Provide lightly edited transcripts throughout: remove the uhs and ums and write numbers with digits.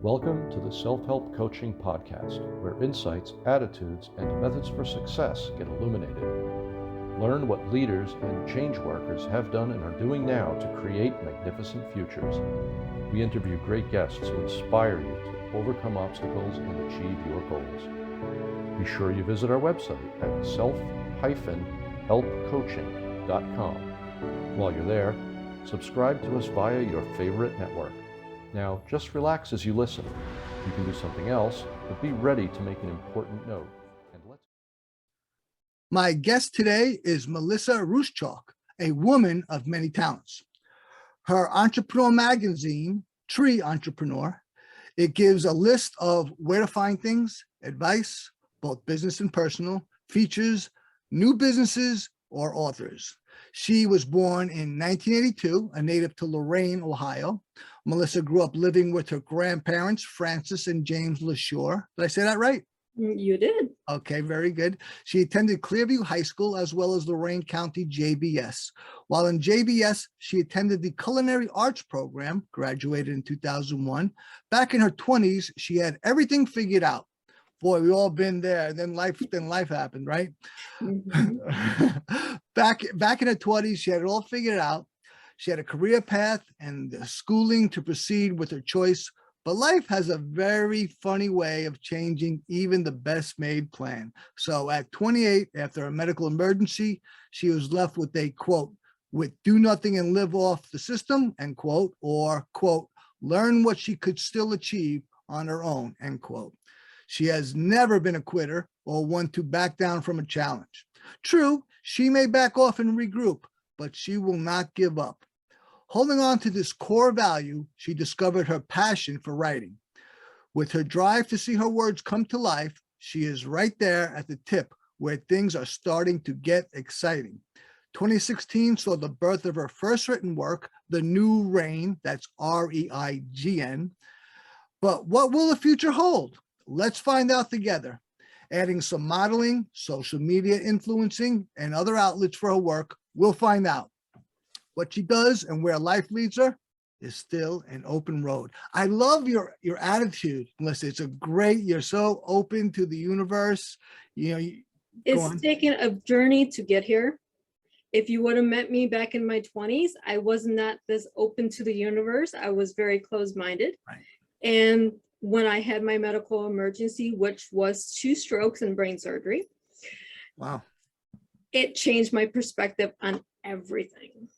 Welcome to the Self-Help Coaching Podcast, where insights, attitudes, and methods for success get illuminated. Learn what leaders and change workers have done and are doing now to create magnificent futures. We interview great guests who inspire you to overcome obstacles and achieve your goals. Be sure you visit our website at self-helpcoaching.com. While you're there, subscribe to us via your favorite network. Now, just relax as you listen. You can do something else, but be ready to make an important note. My guest today is Melisa Ruscsak, a woman of many talents. Her entrepreneur magazine, Tree Entrepreneur, it gives a list of where to find things, advice, both business and personal, features new businesses or authors. She was born in 1982, a native to Lorain, Ohio. Melisa grew up living with her grandparents, Francis and James LaSure. Did I say that right? You did. Okay, very good. She attended Clearview High School as well as Lorain County JBS. While in JBS, she attended the Culinary Arts program, graduated in 2001. Back in her 20s, she had everything figured out. Boy, we all been there. Then life happened, right? Mm-hmm. Back in her 20s, she had it all figured out. She had a career path and schooling to proceed with her choice. But life has a very funny way of changing even the best made plan. So at 28, after a medical emergency, she was left with a quote, with do nothing and live off the system, end quote, or quote, learn what she could still achieve on her own, end quote. She has never been a quitter or one to back down from a challenge. True, she may back off and regroup, but she will not give up. Holding on to this core value, she discovered her passion for writing. With her drive to see her words come to life, she is right there at the tip where things are starting to get exciting. 2016 saw the birth of her first written work, The New Reign, that's R-E-I-G-N. But what will the future hold? Let's find out together. Adding some modeling, social media influencing, and other outlets for her work, we'll find out. What she does and where life leads her is still an open road. I love your attitude, Melissa. It's a great, you're so open to the universe. You know, it's taken a journey to get here. If you would have met me back in my 20s, I was not this open to the universe. I was very closed-minded. Right. And when I had my medical emergency, which was 2 strokes and brain surgery, wow, it changed my perspective on everything.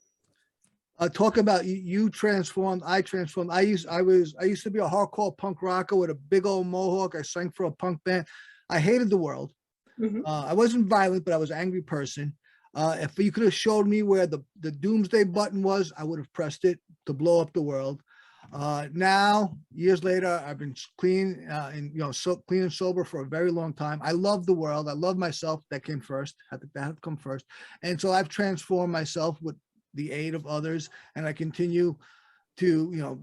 Talk about you transformed. I transformed. I used to be a hardcore punk rocker with a big old mohawk. I sang for a punk band. I hated the world. Mm-hmm. I wasn't violent, but I was an angry person. If you could have showed me where the doomsday button was, I would have pressed it to blow up the world. Now, years later, I've been clean and clean and sober for a very long time. I love the world. I love myself. That came first. That had to come first. And so I've transformed myself with the aid of others, and I continue to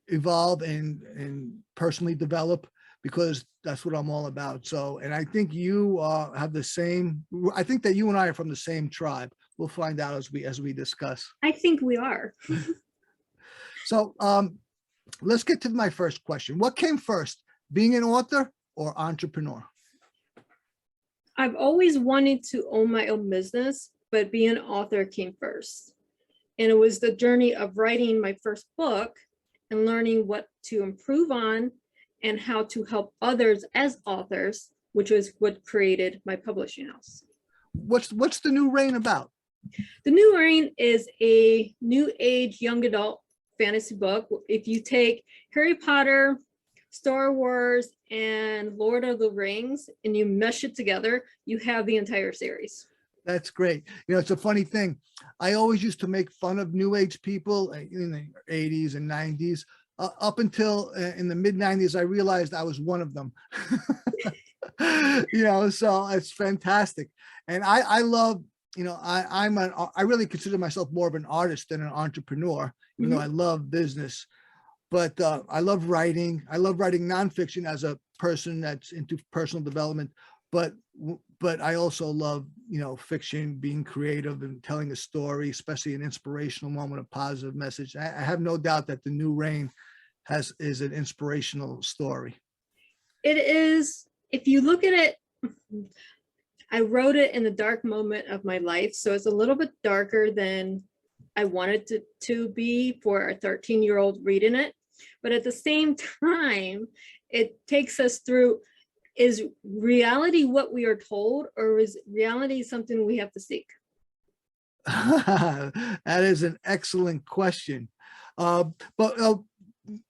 evolve and personally develop, because that's what I'm all about. So, and I think you have the same. I think that you and I are from the same tribe. We'll find out as we discuss. I think we are. So let's get to my first question. What came first, being an author or entrepreneur? I've always wanted to own my own business, but being an author came first. And it was the journey of writing my first book and learning what to improve on and how to help others as authors, which is what created my publishing house. What's The New Reign about? The New Reign is a new age young adult fantasy book. If you take Harry Potter, Star Wars, and Lord of the Rings and you mesh it together, you have the entire series. That's great. It's a funny thing. I always used to make fun of new age people in the 80s and 90s. Up until in the mid 90s, I realized I was one of them. So it's fantastic. And I love, I really consider myself more of an artist than an entrepreneur, even though I love business. But I love writing. I love writing nonfiction as a person that's into personal development. But I also love, fiction, being creative and telling a story, especially an inspirational moment, a positive message. I have no doubt that The New Reign is an inspirational story. It is, if you look at it, I wrote it in the dark moment of my life, so it's a little bit darker than I wanted it to be for a 13-year-old reading it. But at the same time, it takes us through, is reality what we are told, or is reality something we have to seek? That is an excellent question. But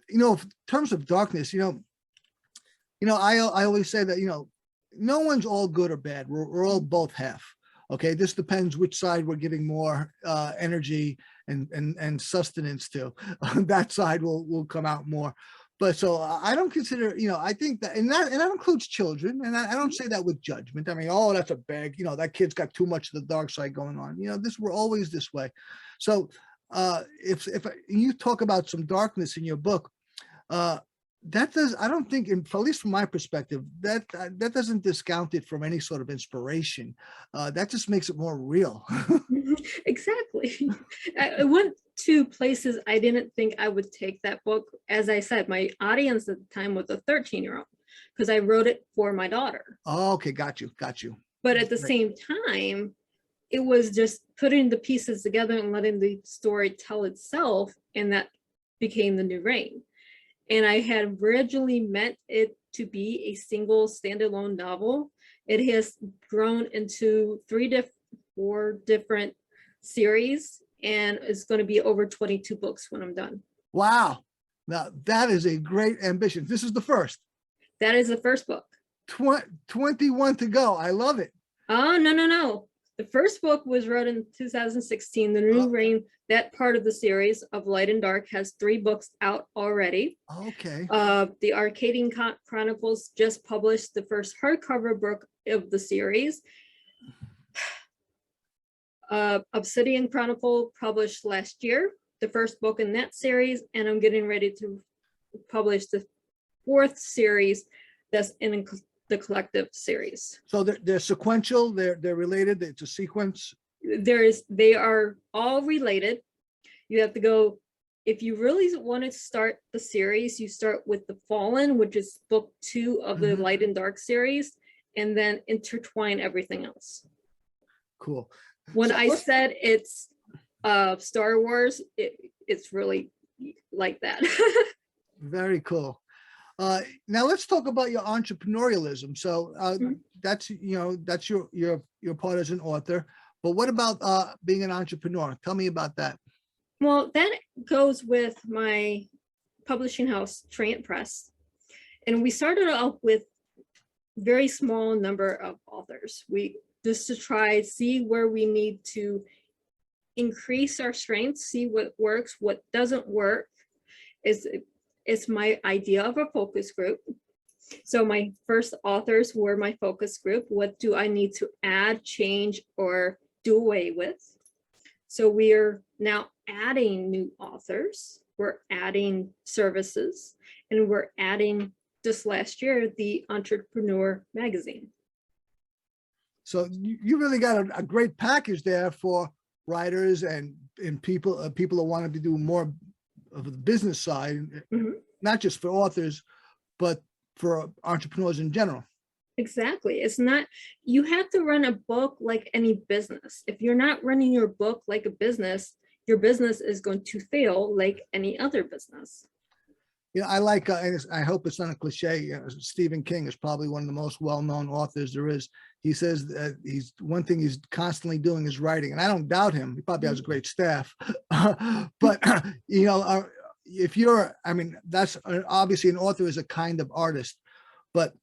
in terms of darkness, I always say that, no one's all good or bad. We're all both half. Okay, this depends which side we're giving more energy and sustenance to. That side will come out more. But so I don't consider, I think that, and that includes children. And I don't say that with judgment. I mean, oh, that's a bag, that kid's got too much of the dark side going on. We're always this way. So if you talk about some darkness in your book, I don't think, at least from my perspective, that doesn't discount it from any sort of inspiration. That just makes it more real. Exactly. I went to places I didn't think I would take that book. As I said, my audience at the time was a 13-year-old, because I wrote it for my daughter. Oh, okay, got you. But at the same time, it was just putting the pieces together and letting the story tell itself, and that became The New Reign. And I had originally meant it to be a single standalone novel. It has grown into 4 different series, and it's going to be over 22 books when I'm done. Wow. Now that is a great ambition. This is the first. That is the first book. 21 to go. I love it. Oh, no. The first book was wrote in 2016. The New Reign, that part of the series of Light and Dark, has 3 books out already. Okay. The Arcadian Chronicles just published the first hardcover book of the series. Obsidian Chronicle published last year, the first book in that series, and I'm getting ready to publish the 4th series that's in the collective series. So they're sequential, they're related, it's a sequence. They are all related. You have to go, if you really want to start the series, you start with The Fallen, which is book 2 of the Light and Dark series, and then intertwine everything else. Cool. When I said it's Star Wars, it's really like that. Very cool. Now let's talk about your entrepreneurialism. So that's your part as an author, but what about being an entrepreneur? Tell me about that. Well, that goes with my publishing house, Trient Press. And we started off with very small number of authors. We just to try, see where we need to increase our strengths, see what works, what doesn't work. It's my idea of a focus group. So my first authors were my focus group. What do I need to add, change, or do away with? So we're now adding new authors. We're adding services, and we're adding, just last year, the Entrepreneur magazine. So you really got a great package there for writers and people who want to do more of the business side, not just for authors, but for entrepreneurs in general. Exactly. It's not, you have to run a book like any business. If you're not running your book like a business, your business is going to fail like any other business. I like, I hope it's not a cliche. Stephen King is probably one of the most well-known authors there is. He says that one thing he's constantly doing is writing, and I don't doubt him. He probably has a great staff, but if you're, that's obviously an author is a kind of artist, but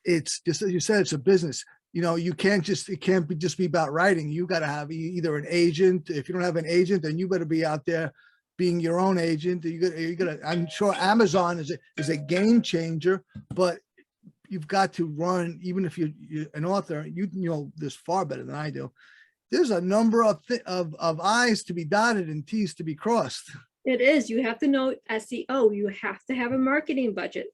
it's just, as you said, it's a business. It can't be about writing. You got to have either an agent. If you don't have an agent, then you better be out there being your own agent. I'm sure Amazon is a game changer, but you've got to run, even if you're an author, you know this far better than I do. There's a number of I's to be dotted and T's to be crossed. It is. You have to know SEO. You have to have a marketing budget.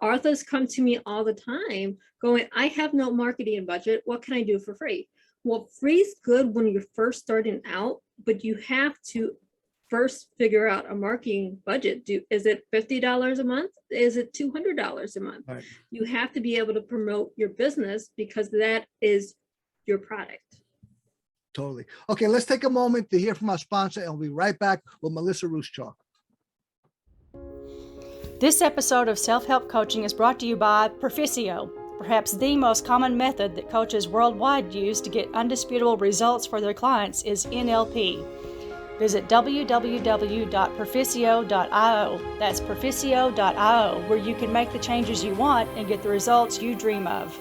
Authors come to me all the time going, I have no marketing budget. What can I do for free? Well, free is good when you're first starting out, but you have to first figure out a marketing budget. Is it $50 a month? Is it $200 a month? Right. You have to be able to promote your business because that is your product. Totally. Okay, let's take a moment to hear from our sponsor, and we'll be right back with Melisa Ruscsak. This episode of Self-Help Coaching is brought to you by Proficio, perhaps the most common method that coaches worldwide use to get undisputable results for their clients is NLP. Visit www.proficio.io. That's proficio.io, where you can make the changes you want and get the results you dream of.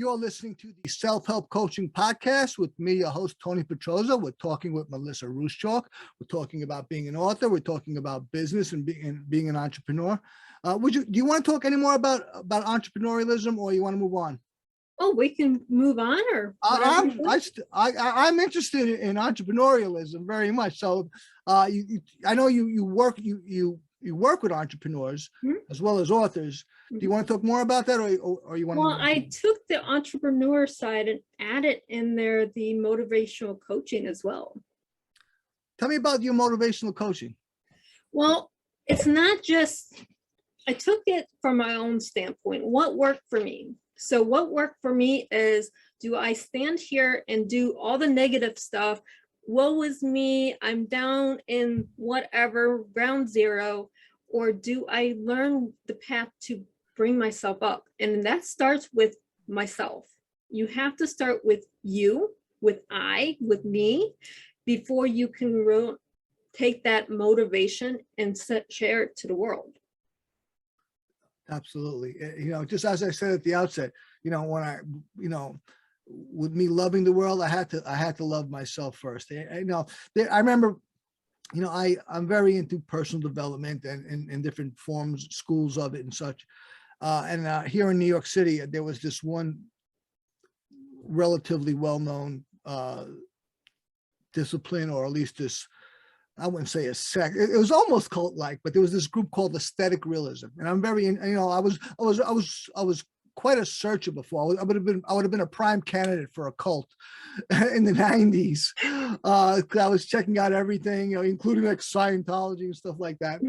You're listening to the Self-Help Coaching Podcast with me, your host, Tony Petrozza. We're talking with Melisa Ruscsak. We're talking about being an author. We're talking about business and being an entrepreneur. Do you want to talk any more about entrepreneurialism, or you want to move on? Oh, we can move on, or I'm interested in entrepreneurialism very much. So I know you work with entrepreneurs as well as authors. Do you want to talk more about that, or you want? Well, I took the entrepreneur side and added in there the motivational coaching as well. Tell me about your motivational coaching. Well, it's not just, I took it from my own standpoint. What worked for me? So what worked for me is, do I stand here and do all the negative stuff? Woe is me, I'm down in whatever, ground zero, or do I learn the path to bring myself up? And that starts with myself. You have to start with you, with me, before you can take that motivation and share it to the world. Absolutely. Just as I said at the outset, when with me loving the world, I had to love myself first. I remember, I'm very into personal development and different forms, schools of it and such. And here in New York City, there was this one relatively well-known discipline, or at least this, I wouldn't say a sect. It was almost cult-like, but there was this group called aesthetic realism, and I'm very, I was quite a searcher before. I would have been a prime candidate for a cult in the 90s. I was checking out everything, including like Scientology and stuff like that.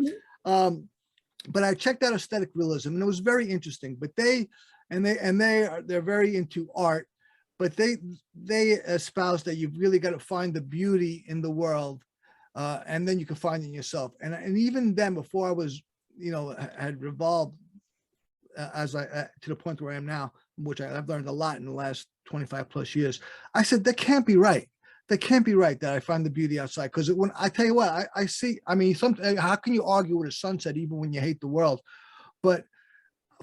But I checked out aesthetic realism, and it was very interesting. But they're very into art, but they espouse that you've really got to find the beauty in the world. And then you can find it in yourself. And even then, before I was, had revolved to the point where I am now, which I've learned a lot in the last 25 plus years, I said, that can't be right. That can't be right that I find the beauty outside. Because when I tell you what, I see, how can you argue with a sunset even when you hate the world? But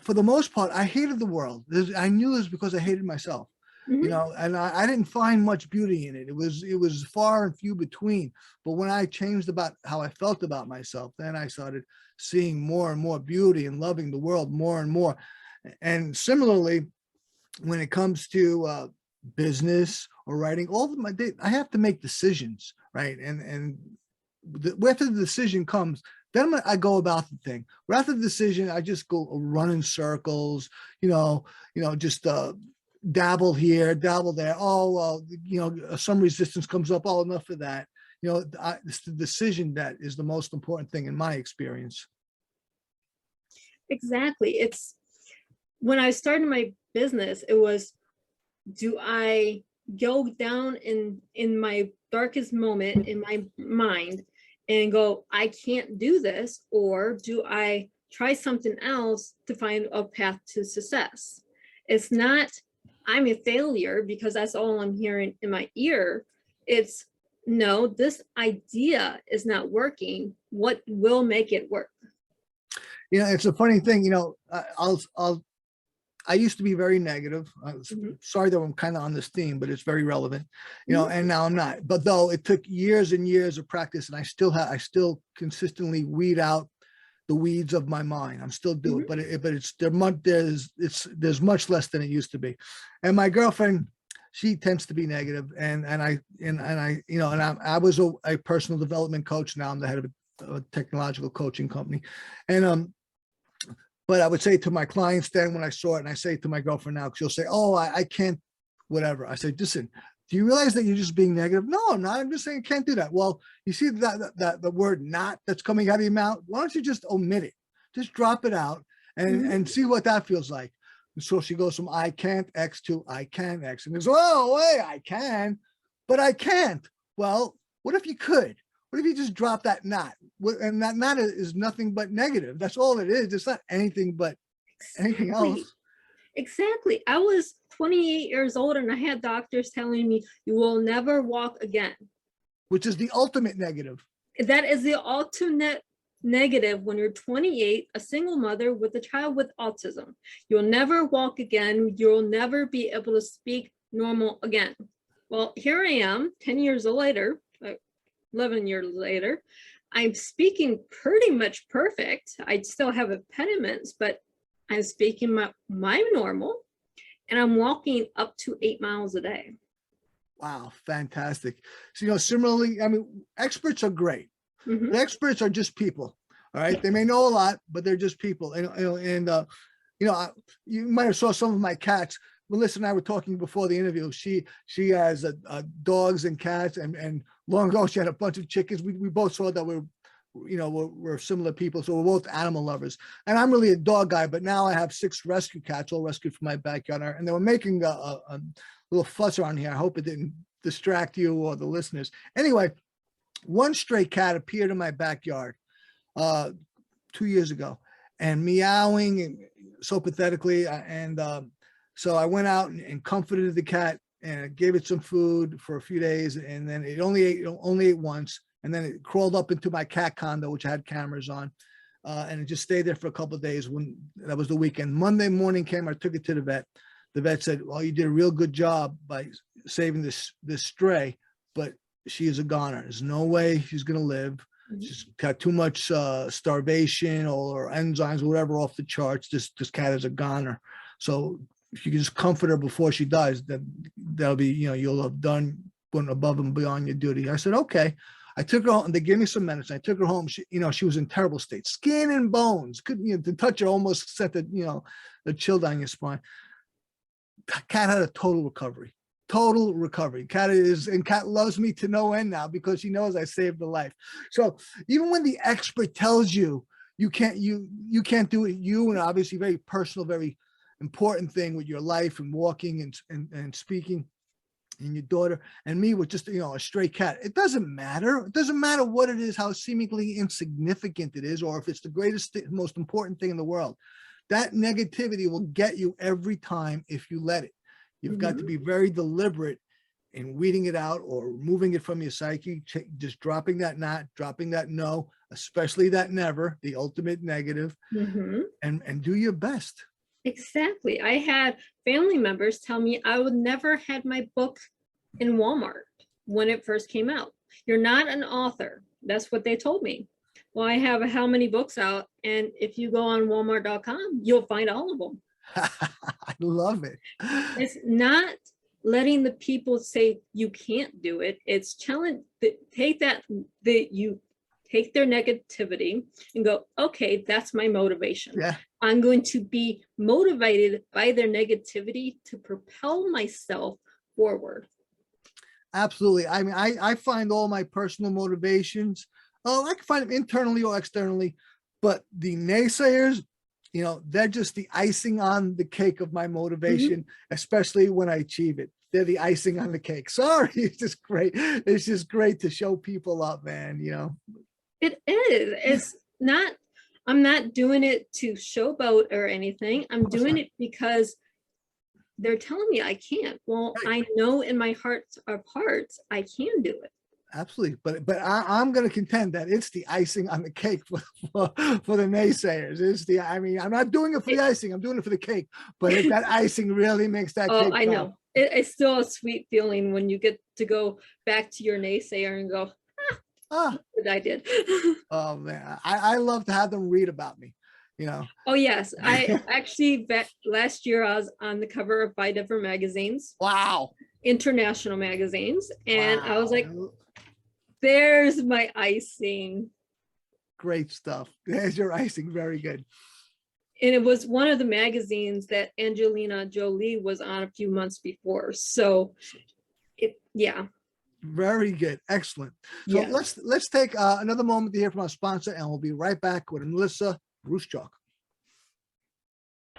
for the most part, I hated the world. I knew it was because I hated myself. And I didn't find much beauty in it. It was far and few between. But when I changed about how I felt about myself, then I started seeing more and more beauty and loving the world more and more. And similarly, when it comes to business or writing, all of my day, I have to make decisions, right? And after the decision comes, then I go about the thing. But after the decision, I just go run in circles, just dabble here, dabble there. Oh, well, some resistance comes up. Oh, enough of that. It's the decision that is the most important thing in my experience. Exactly. It's when I started my business, it was, do I go down in my darkest moment in my mind and go, I can't do this, or do I try something else to find a path to success? It's not, I'm a failure because that's all I'm hearing in my ear. It's, no, this idea is not working. What will make it work? It's a funny thing. I used to be very negative. Sorry that I'm kind of on this theme, but it's very relevant, and now I'm not. But though it took years and years of practice, and I still consistently weed out the weeds of my mind. I'm still doing it, but there's much less than it used to be. And my girlfriend, she tends to be negative, and I was a personal development coach. Now I'm the head of a technological coaching company, and but I would say to my clients then when I saw it, and I say to my girlfriend now, she'll say, "Oh, I can't, whatever." I say, "Listen, Do you realize that you're just being negative? No, I'm not. I'm just saying I can't do that. Well, you see that the word not that's coming out of your mouth. Why don't you just omit it? Just drop it out and see what that feels like. And so she goes from I can't X to I can X. And goes, oh, wait, I can, but I can't. Well, what if you could? What if you just drop that not? And that not is nothing but negative. That's all it is. It's not anything but anything else. Exactly. I was 28 years old and I had doctors telling me you will never walk again. Which is the ultimate negative. That is the ultimate negative when you're 28, a single mother with a child with autism. You'll never walk again. You'll never be able to speak normal again. Well, here I am 10 years later, 11 years later. I'm speaking pretty much perfect. I still have impediments, but I'm speaking my normal, and I'm walking up to 8 miles a day. Wow, fantastic. So, similarly, I mean, experts are great. But experts are just people. All right. They may know a lot, but they're just people. And you might have saw some of my cats. Melissa and I were talking before the interview. She has dogs and cats, and long ago she had a bunch of chickens. We both saw that we're similar people, so we're both animal lovers. And I'm really a dog guy, but now I have 6 rescue cats, all rescued from my backyard. And they were making a little fuss around here. I hope it didn't distract you or the listeners. Anyway, one stray cat appeared in my backyard 2 years ago, and meowing and so pathetically. So I went out and comforted the cat and gave it some food for a few days, and then it only ate once. And then it crawled up into my cat condo, which had cameras on, and it just stayed there for a couple of days. When that was the weekend. Monday morning came, I took it to the vet. The vet said, "Well, you did a real good job by saving this stray, but she is a goner. There's no way she's going to live. She's got too much starvation or enzymes or whatever off the charts. This cat is a goner. So if you can just comfort her before she dies, that'll be, you'll have done going above and beyond your duty." I said, okay. I took her home and they gave me some medicine. I took her home. She was in terrible state, skin and bones. Couldn't, to touch her almost set the chill down your spine. Cat had a total recovery. Cat loves me to no end now because she knows I saved her life. So even when the expert tells you can't do it, and obviously very personal, very important thing with your life and walking and speaking, and your daughter and me with just a stray cat, it doesn't matter. It doesn't matter what it is, how seemingly insignificant it is, or if it's the greatest, most important thing in the world. That negativity will get you every time if you let it. You've got to be very deliberate in weeding it out or removing it from your psyche, just dropping that not, dropping that no, especially that never, the ultimate negative, and do your best. Exactly. I had family members tell me I would never had my book in Walmart when it first came out. You're not an author. That's what they told me. Well, I have how many books out, and if you go on walmart.com, you'll find all of them. I love it. It's not letting the people say you can't do it. It's challenge. Take their negativity and go, okay, that's my motivation. Yeah. I'm going to be motivated by their negativity to propel myself forward. Absolutely. I mean, I find all my personal motivations, I can find them internally or externally, but the naysayers, they're just the icing on the cake of my motivation, especially when I achieve it. They're the icing on the cake. Sorry, it's just great. It's just great to show people up, man, It is. It's not, I'm not doing it to showboat or anything. I'm doing it because they're telling me I can't. Well, right. I know in my heart of hearts, I can do it. Absolutely. But I'm going to contend that it's the icing on the cake for the naysayers. I'm not doing it for the icing. I'm doing it for the cake. But if that icing really makes that cake. I know. It's still a sweet feeling when you get to go back to your naysayer and go, what I did. Oh man, I love to have them read about me, Oh yes, I actually last year I was on the cover of 5 different magazines. Wow. International magazines, and I was like, there's my icing. Great stuff. There's your icing. Very good. And it was one of the magazines that Angelina Jolie was on a few months before. So Yeah. Very good. Excellent. So Yeah. let's take another moment to hear from our sponsor, and we'll be right back with Melisa Ruscsak.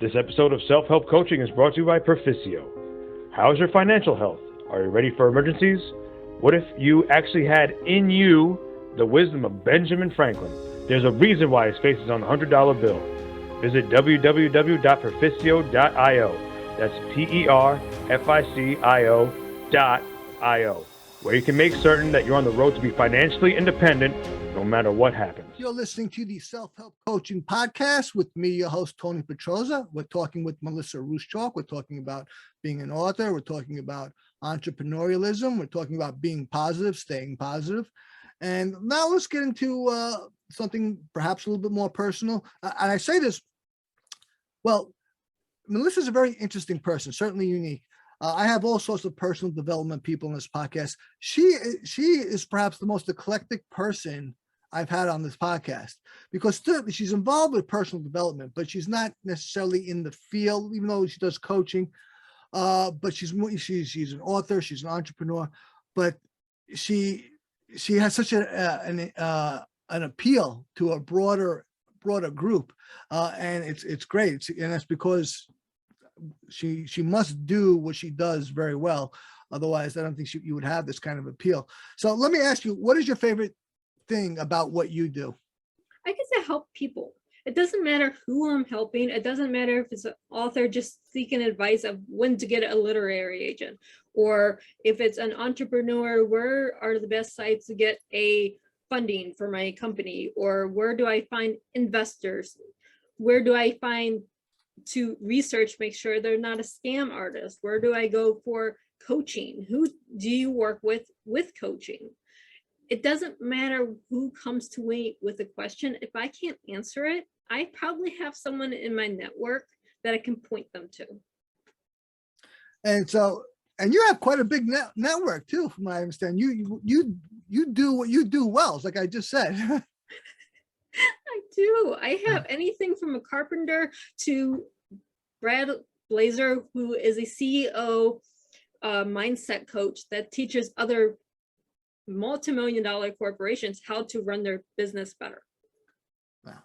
This episode of Self-Help Coaching is brought to you by Proficio. How's your financial health? Are you ready for emergencies? What if you actually had in you the wisdom of Benjamin Franklin? There's a reason why his face is on the $100 bill. Visit www.proficio.io. That's PERFICIO.io, where you can make certain that you're on the road to be financially independent no matter what happens. You're listening to the Self-Help Coaching Podcast with me, your host, Tony Petrozza. We're talking with Melisa Ruscsak. We're talking about being an author. We're talking about entrepreneurialism. We're talking about being positive, staying positive. And now let's get into something perhaps a little bit more personal. And I say this, well, Melisa is a very interesting person, certainly unique. I have all sorts of personal development people in this podcast. She is perhaps the most eclectic person I've had on this podcast, because certainly she's involved with personal development, but she's not necessarily in the field, even though she does coaching. But she's an author, she's an entrepreneur, but she has such an appeal to a broader group, and it's great. And that's because she must do what she does very well. Otherwise, I don't think you would have this kind of appeal. So let me ask you, what is your favorite thing about what you do? I guess I help people. It doesn't matter who I'm helping. It doesn't matter if it's an author just seeking advice of when to get a literary agent, or if it's an entrepreneur, where are the best sites to get a funding for my company, or where do I find investors? Where do I find to research, make sure they're not a scam artist? Where do I go for coaching? Who do you work with coaching? It doesn't matter who comes to me with a question. If I can't answer it, I probably have someone in my network that I can point them to. And so, and you have quite a big network too, from what I understand. You do what you do well, it's like I just said. I do. I have anything from a carpenter to Brad Blazer, who is a CEO mindset coach that teaches other multi-million-dollar corporations how to run their business better. Wow.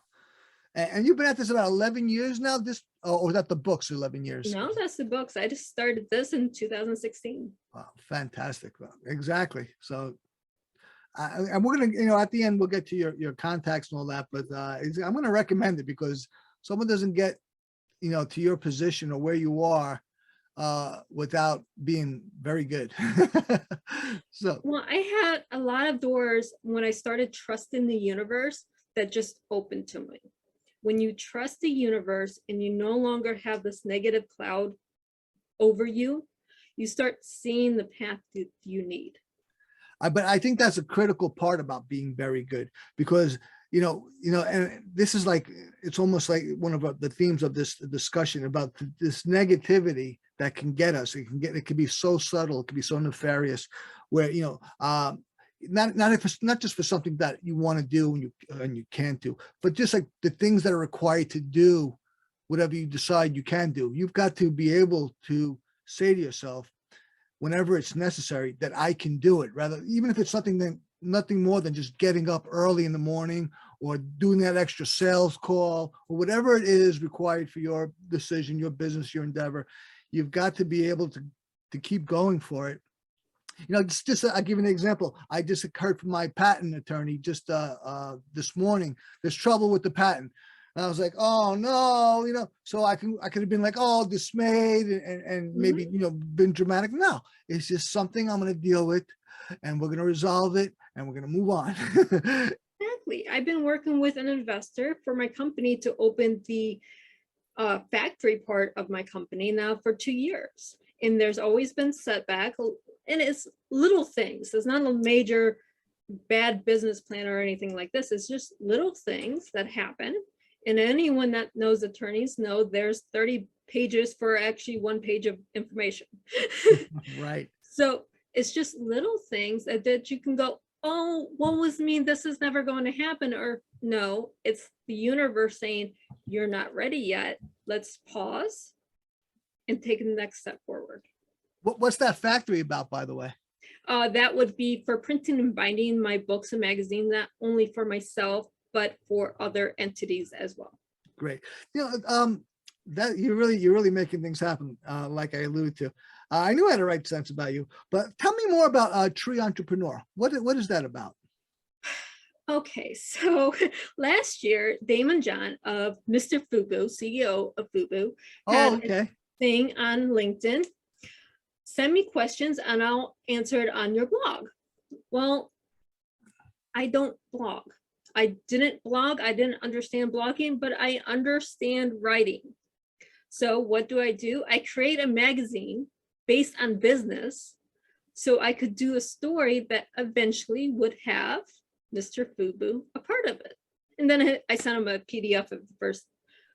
And you've been at this about 11 years now, or was that the books 11 years? No, that's the books. I just started this in 2016. Wow, fantastic. Well, exactly. So, and we're going to, at the end, we'll get to your contacts and all that, but I'm going to recommend it, because someone doesn't get, to your position or where you are without being very good. So, well, I had a lot of doors when I started trusting the universe that just opened to me. When you trust the universe and you no longer have this negative cloud over you, you start seeing the path that you need. But I think that's a critical part about being very good, because and this is like, it's almost like one of the themes of this discussion about this negativity that can get us. It can be so subtle, it can be so nefarious, where not just for something that you want to do and you can't do, but just like the things that are required to do whatever you decide you can do. You've got to be able to say to yourself, whenever it's necessary, that I can do it, even if it's nothing more than just getting up early in the morning or doing that extra sales call or whatever it is required for your decision, your business, your endeavor. You've got to be able to keep going for it. I'll give you an example. I just heard from my patent attorney just this morning, there's trouble with the patent. And I was like, oh no, so I could have been like, oh, dismayed and maybe, been dramatic. No, it's just something I'm going to deal with, and we're going to resolve it, and we're going to move on. Exactly. I've been working with an investor for my company to open the factory part of my company now for 2 years. And there's always been setback, and it's little things. It's not a major bad business plan or anything like this. It's just little things that happen. And anyone that knows attorneys know there's 30 pages for actually 1 page of information. Right. So it's just little things that you can go, oh, what was me? This is never going to happen. Or no, it's the universe saying, you're not ready yet. Let's pause and take the next step forward. What's that factory about, by the way? That would be for printing and binding my books and magazines, not only for myself, but for other entities as well. Great. That you're really making things happen, like I alluded to. I knew I had a right sense about you, but tell me more about Tree Entrepreneur. What is that about? Okay, so last year, Damon John of Mr. Fubu, CEO of Fubu, had Oh, okay. thing on LinkedIn. Send me questions and I'll answer it on your blog. Well, I don't blog. I didn't blog. I didn't understand blogging, but I understand writing. So what do? I create a magazine based on business so I could do a story that eventually would have Mr. Fubu a part of it. And then I sent him a PDF of the first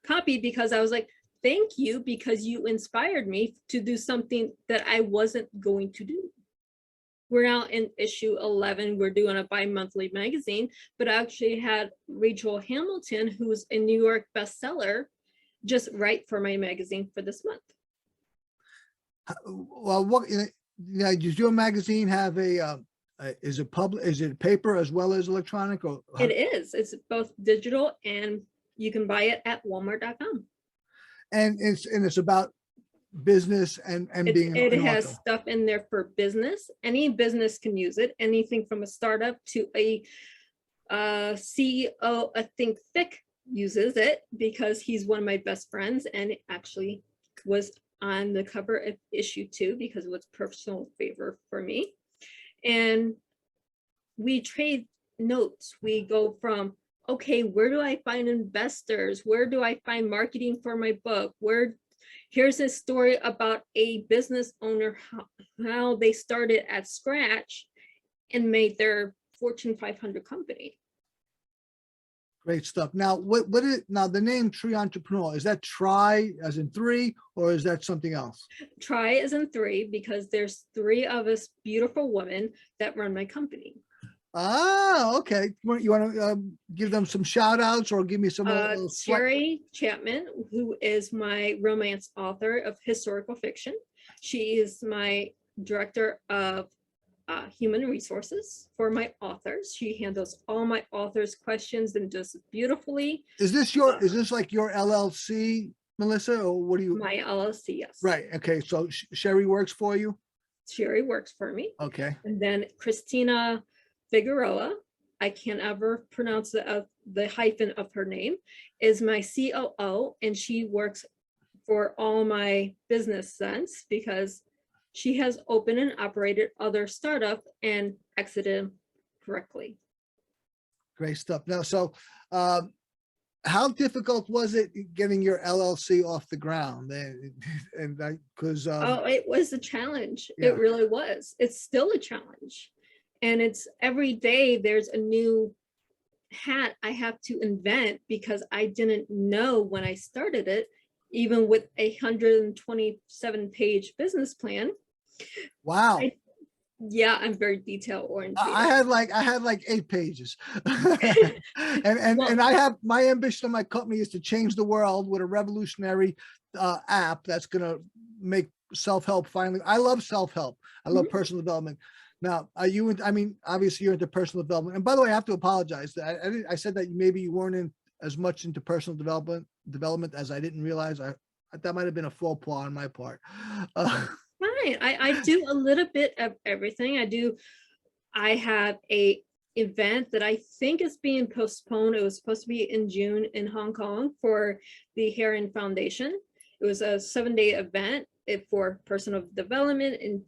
copy because I was like, thank you, because you inspired me to do something that I wasn't going to do. We're now in issue 11. We're doing a bi-monthly magazine, but I actually had Rachel Hamilton, who's a New York bestseller, just write for my magazine for this month. Well, does your magazine have is it paper as well as electronic? Or It is. It's both digital, and you can buy it at walmart.com. And it's about business and being It an has author. stuff in there for business. Any business can use it. Anything from a startup to a CEO, I think Thick uses it because he's one of my best friends, and it actually was on the cover of issue 2 because it was personal favor for me. And we trade notes. We go from, okay, where do I find investors? Where do I find marketing for my book? Here's a story about a business owner, how they started at scratch and made their Fortune 500 company. Great stuff. Now, what is now the name Tree Entrepreneur? Is that try as in 3, or is that something else? Try as in 3 because there's 3 of us beautiful women that run my company. Ah, okay. You want to give them some shout outs or give me some? Sherry Chapman, who is my romance author of historical fiction. She is my director of human resources for my authors. She handles all my authors' questions and does it beautifully. Is this like your LLC, Melissa, or what do you? My LLC, yes. Right. Okay. So Sherry works for you. Sherry works for me. Okay. And then Christina Figueroa, I can't ever pronounce the hyphen of her name, is my COO, and she works for all my business sense because she has opened and operated other startups and exited correctly. Great stuff. Now, so how difficult was it getting your LLC off the ground? And because it was a challenge. Yeah. It really was. It's still a challenge. And it's every day there's a new hat I have to invent because I didn't know when I started it, even with a 127-page business plan. Wow. I'm very detail oriented. I had like 8 pages. and I have my ambition of my company is to change the world with a revolutionary app that's going to make self-help finally. I love self-help. I love personal development. Now, obviously you're into personal development. And by the way, I have to apologize. I said that maybe you weren't as much into personal development as I didn't realize. That might have been a faux pas on my part. Fine. I do a little bit of everything. I have a event that I think is being postponed. It was supposed to be in June in Hong Kong for the Heron Foundation. It was a 7-day event for personal development and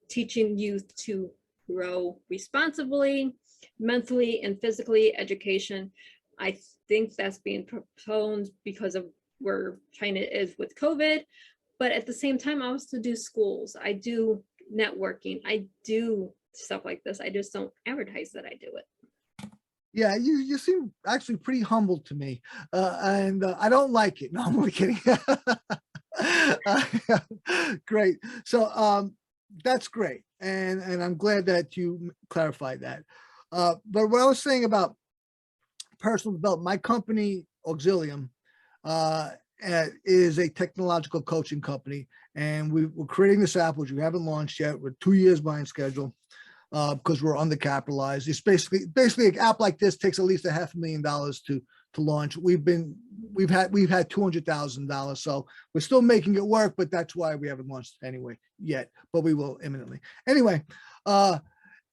teaching youth to grow responsibly, mentally and physically, education. I think that's being postponed because of where China is with COVID. But at the same time, I also do schools. I do networking. I do stuff like this. I just don't advertise that I do it. Yeah, you seem actually pretty humble to me. And I don't like it. No, I'm only kidding. Great. So that's great. And I'm glad that you clarified that. But what I was saying about personal development, my company, Auxilium, is a technological coaching company, and we're creating this app, which we haven't launched yet. We're 2 years behind schedule. because we're undercapitalized. It's basically an app like this takes at least $500,000 to launch. We've had $200,000, so we're still making it work, but that's why we haven't launched anyway yet, but we will imminently. Anyway,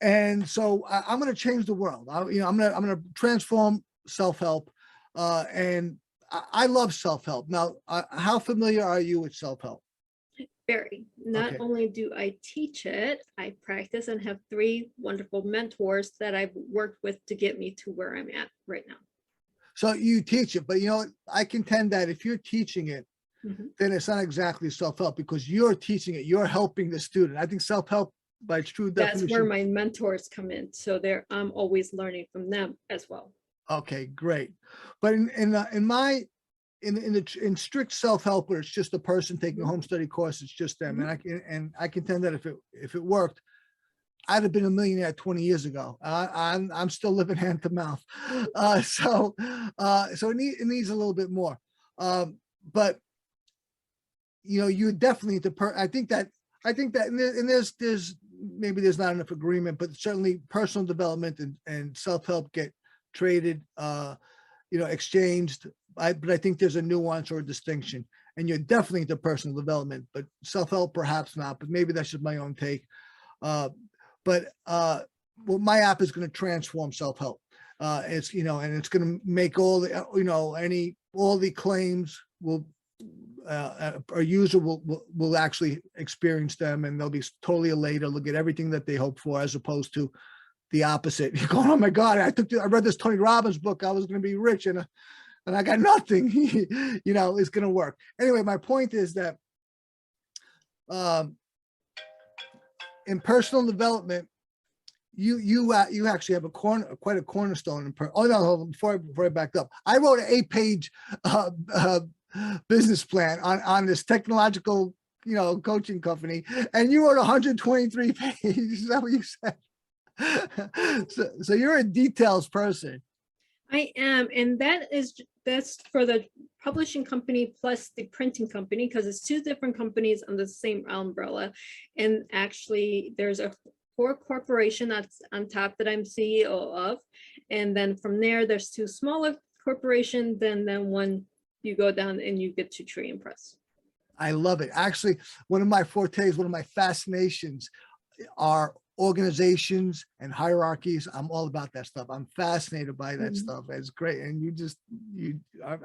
and so I'm going to change the world. I'm going to transform self-help, and I love self-help. Now, how familiar are you with self-help? Very. Not Okay. only do I teach it, I practice and have 3 wonderful mentors that I've worked with to get me to where I'm at right now. So you teach it, but I contend that if you're teaching it, Mhm. then it's not exactly self-help because you're teaching it, you're helping the student. I think self-help by its true That's definition. where my mentors come in. So I'm always learning from them as well. Okay, great. But in strict self-help, where it's just a person taking a home study course, it's just them. And I contend that if it worked, I'd have been a millionaire 20 years ago. I'm still living hand to mouth. So it needs a little bit more. But you definitely I think that and there's maybe there's not enough agreement, but certainly personal development and self-help get traded, exchanged. But I think there's a nuance or a distinction, and you're definitely into personal development, but self-help perhaps not. But maybe that's just my own take. But my app is going to transform self-help. It's and it's going to make all the all the claims will a user will actually experience them, and they'll be totally elated. They'll get everything that they hope for, as opposed to the opposite. You're going, oh my God, I read this Tony Robbins book. I was going to be rich, and I got nothing. It's going to work. Anyway, my point is that in personal development, you actually have quite a cornerstone. Oh no, hold on, before I backed up, I wrote an 8-page business plan on this technological coaching company, and you wrote 123 pages. Is that what you said? So you're a details person. I am, and that's for the publishing company plus the printing company, because it's 2 different companies under the same umbrella. And actually, there's a core corporation that's on top that I'm CEO of, and then from there's 2 smaller corporations. Then one you go down and you get to Tree and Press. I love it. Actually, one of my fortes, one of my fascinations are organizations and hierarchies. I'm all about that stuff. I'm fascinated by that stuff. It's great. And you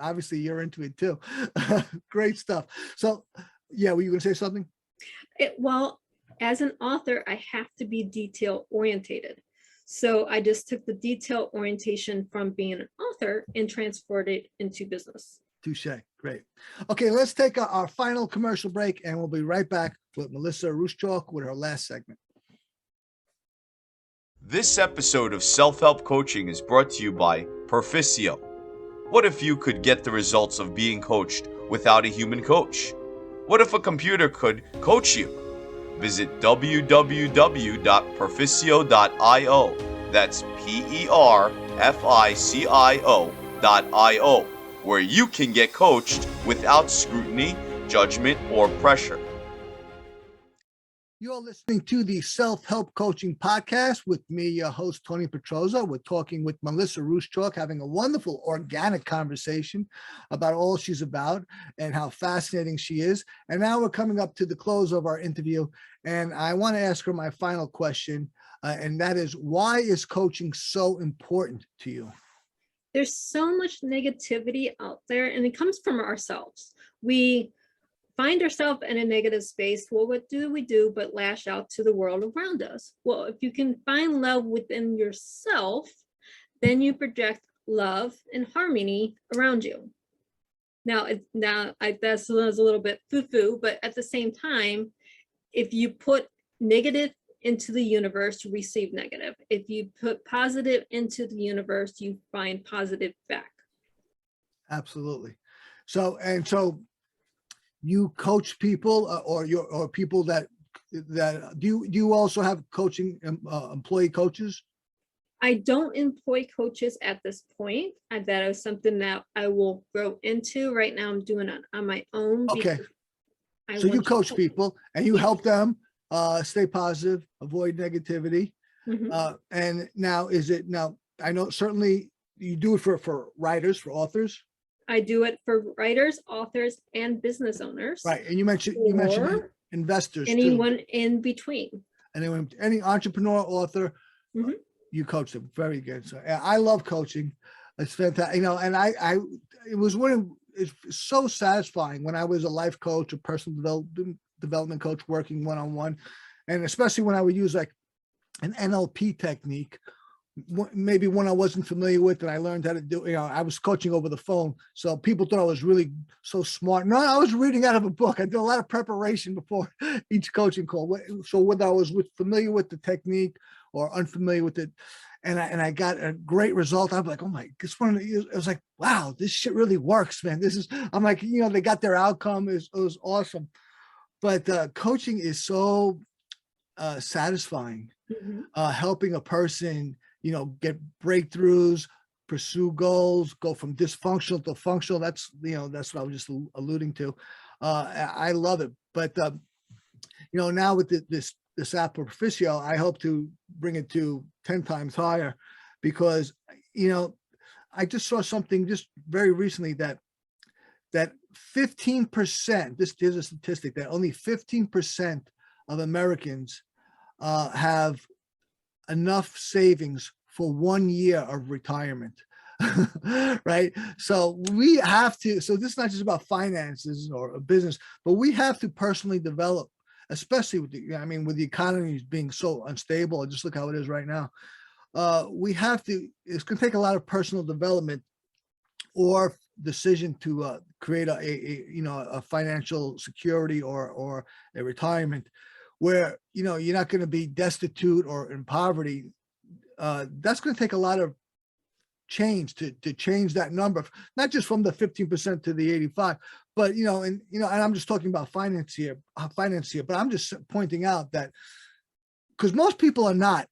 obviously you're into it too. Great stuff. So yeah, were you going to say something? Well, as an author, I have to be detail orientated. So I just took the detail orientation from being an author and transferred it into business. Touche. Great. Okay, let's take our final commercial break, and we'll be right back with Melisa Ruscsak with her last segment. This episode of Self-Help Coaching is brought to you by Perficio. What if you could get the results of being coached without a human coach? What if a computer could coach you? Visit www.perficio.io. That's PERFICIO.io, where you can get coached without scrutiny, judgment, or pressure. You're listening to the Self-Help Coaching Podcast with me, your host, Tony Petrozza. We're talking with Melisa Ruscsak, having a wonderful organic conversation about all she's about and how fascinating she is. And now we're coming up to the close of our interview, and I want to ask her my final question, and that is, why is coaching so important to you? There's so much negativity out there, and it comes from ourselves. We find ourselves in a negative space. Well, what do we do but lash out to the world around us? Well, if you can find love within yourself, then you project love and harmony around you. Now that sounds a little bit foo-foo, but at the same time, if you put negative into the universe, you receive negative. If you put positive into the universe, you find positive back. Absolutely. So you coach people, or people that do you also have coaching employee coaches? I don't employ coaches at this point. That is something that I will grow into. Right now, I'm doing it on my own. Okay. So you coach people and you help them stay positive, avoid negativity. And now I know certainly you do it for writers, for authors. I do it for writers, authors, and business owners. Right. And you mentioned Or investors anyone too. in between. Any entrepreneur, author, you coach them. Very good. So I love coaching. It's fantastic. You know, and it's so satisfying when I was a life coach, a personal development coach working one-on-one. And especially when I would use like an NLP technique, maybe one I wasn't familiar with, and I learned how to do, you know, I was coaching over the phone. So people thought I was really so smart. No, I was reading out of a book. I did a lot of preparation before each coaching call. So whether I was familiar with the technique or unfamiliar with it, and I got a great result. I'm like, oh my, it was like, wow, this shit really works, man. I'm like, you know, they got their outcome. It was awesome. But coaching is so satisfying, helping a person, you know, get breakthroughs, pursue goals, go from dysfunctional to functional. That's what I was just alluding to. I love it. But, you know, now with this app Proficio, I hope to bring it to 10 times higher, because, you know, I just saw something just very recently that 15%, this is a statistic, that only 15% of Americans have enough savings for 1 year of retirement. Right. So we have to, so this is not just about finances or a business, but we have to personally develop, especially with with the economy being so unstable. Just look how it is right now. It's going to take a lot of personal development or decision to create a financial security or a retirement where, you know, you're not going to be destitute or in poverty. That's going to take a lot of change to change that number, not just from the 15% to the 85, but, and I'm just talking about finance here, but I'm just pointing out that because most people are not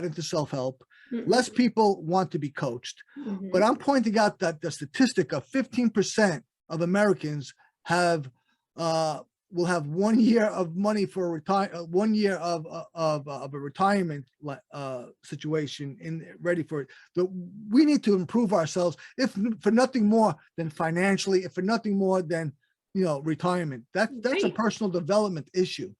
into self-help. Less people want to be coached, but I'm pointing out that the statistic of 15% of Americans will have 1 year of money for 1 year of a retirement situation ready for it. We need to improve ourselves, if for nothing more than financially, if for nothing more than, retirement. That's right. A personal development issue.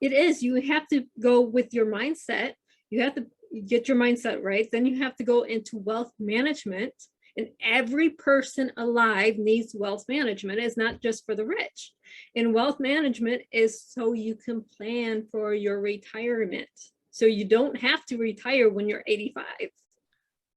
It is. You have to go with your mindset. You have to get your mindset right. Then you have to go into wealth management. And every person alive needs wealth management. It's not just for the rich. And wealth management is so you can plan for your retirement. So you don't have to retire when you're 85.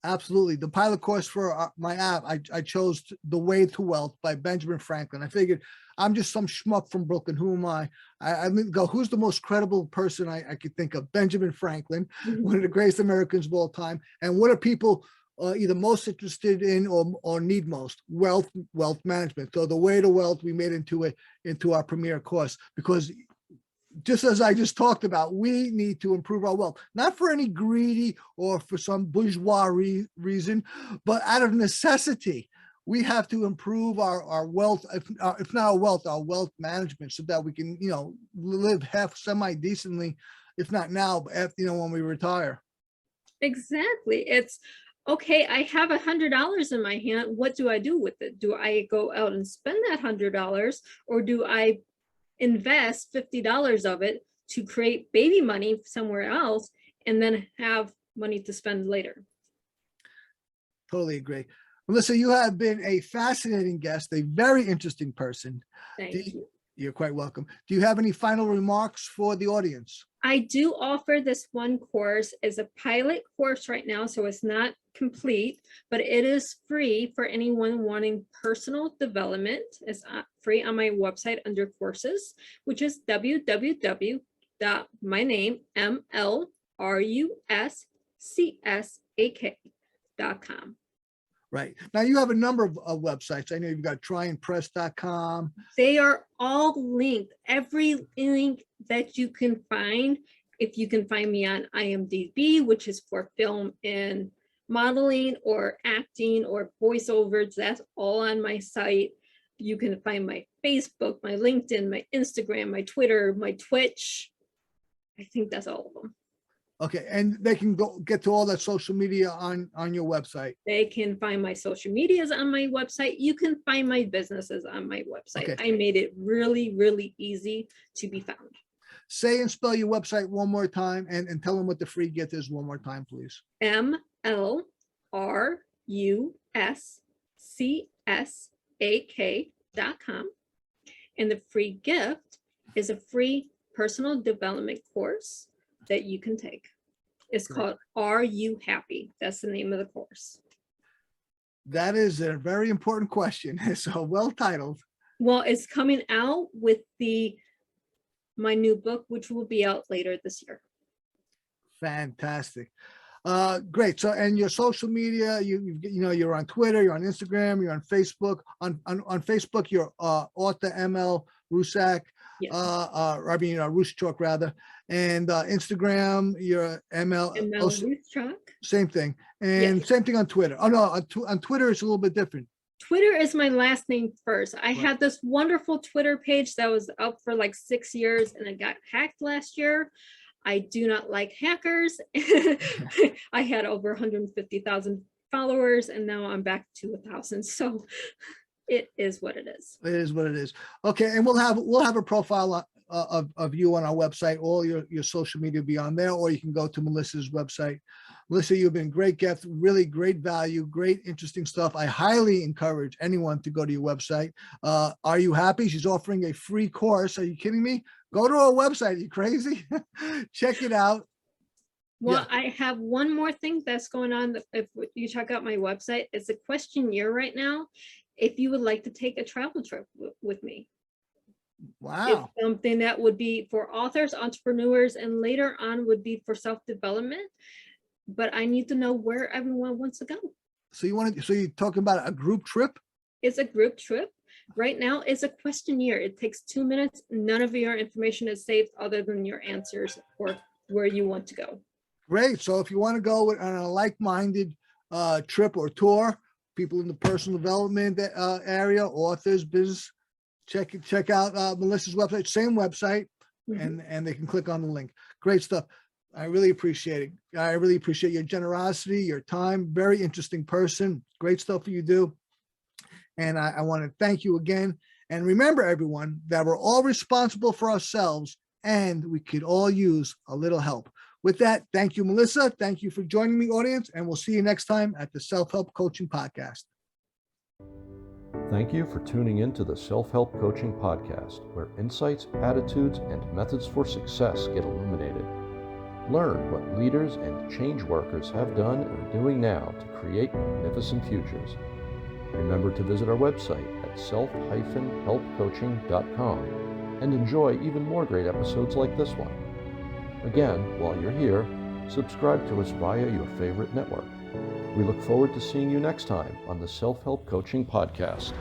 Absolutely. The pilot course for my app, I chose The Way to Wealth by Benjamin Franklin. I figured I'm just some schmuck from Brooklyn. Who am I? I go, who's the most credible person I could think of? Benjamin Franklin, one of the greatest Americans of all time. And what are people either most interested in or need most? Wealth management. So The Way to Wealth, we made into our premier course, because just as I just talked about, we need to improve our wealth, not for any greedy or for some bourgeois reason, but out of necessity. We have to improve our wealth, if not our wealth management, so that we can, live semi-decently, if not now, but when we retire. Exactly. It's okay. I have $100 in my hand. What do I do with it? Do I go out and spend that $100, or do I invest $50 of it to create baby money somewhere else and then have money to spend later? Totally agree. Melisa, you have been a fascinating guest, a very interesting person. Thank you. You're quite welcome. Do you have any final remarks for the audience? I do offer this one course as a pilot course right now, so it's not complete, but it is free for anyone wanting personal development. It's free on my website under courses, which is www.mylruscsak.com. Right. Now you have a number of websites. I know you've got tryandpress.com. They are all linked. Every link that you can find. If you can find me on IMDb, which is for film and modeling or acting or voiceovers, that's all on my site. You can find my Facebook, my LinkedIn, my Instagram, my Twitter, my Twitch. I think that's all of them. Okay, and they can go get to all that social media on your website. They can find my social medias on my website. You can find my businesses on my website. Okay. I made it really, really easy to be found. Say and spell your website one more time and tell them what the free gift is one more time, please. MLRUSCSAK.com. And the free gift is a free personal development course that you can take. It's called Are You Happy? That's the name of the course. That is a very important question. So well titled. Well, it's coming out with my new book, which will be out later this year. Fantastic. Great. So, and your social media, you're on Twitter, you're on Instagram, you're on Facebook. On Facebook, you're author ML Ruscsak. Yes. Ruscsak rather, and Instagram, you're ML Ruscsak. Same thing, and Yes. same thing on Twitter. Oh no, on Twitter it's a little bit different. Twitter is my last name first. I had this wonderful Twitter page that was up for like 6 years and it got hacked last year. I do not like hackers. I had over 150,000 followers and now I'm back to 1,000. So it is what it is. It is what it is. Okay, and we'll have a profile of you on our website. All your social media will be on there, or you can go to Melisa's website. Melisa, you've been great guest, really great value, great interesting stuff. I highly encourage anyone to go to your website. Are You Happy? She's offering a free course. Are you kidding me? Go to our website. Are you crazy? Check it out. Well, yeah. I have one more thing that's going on. If you check out my website, it's a questionnaire right now. If you would like to take a travel trip with me. Wow. It's something that would be for authors, entrepreneurs, and later on would be for self-development. But I need to know where everyone wants to go. So you're talking about a group trip? It's a group trip. Right now, it's a questionnaire. It takes 2 minutes. None of your information is saved other than your answers or where you want to go. Great. So if you want to go on a like-minded trip or tour, people in the personal development area, authors, business, check out Melisa's website, same website, and they can click on the link. Great stuff. I really appreciate it. I really appreciate your generosity, your time. Very interesting person. Great stuff you do. And I want to thank you again. And remember, everyone, that we're all responsible for ourselves and we could all use a little help. With that, thank you, Melisa. Thank you for joining me, audience, and we'll see you next time at the Self-Help Coaching Podcast. Thank you for tuning in to the Self-Help Coaching Podcast, where insights, attitudes, and methods for success get illuminated. Learn what leaders and change workers have done and are doing now to create magnificent futures. Remember to visit our website at self-helpcoaching.com and enjoy even more great episodes like this one. Again, while you're here, subscribe to us via your favorite network. We look forward to seeing you next time on the Self-Help Coaching Podcast.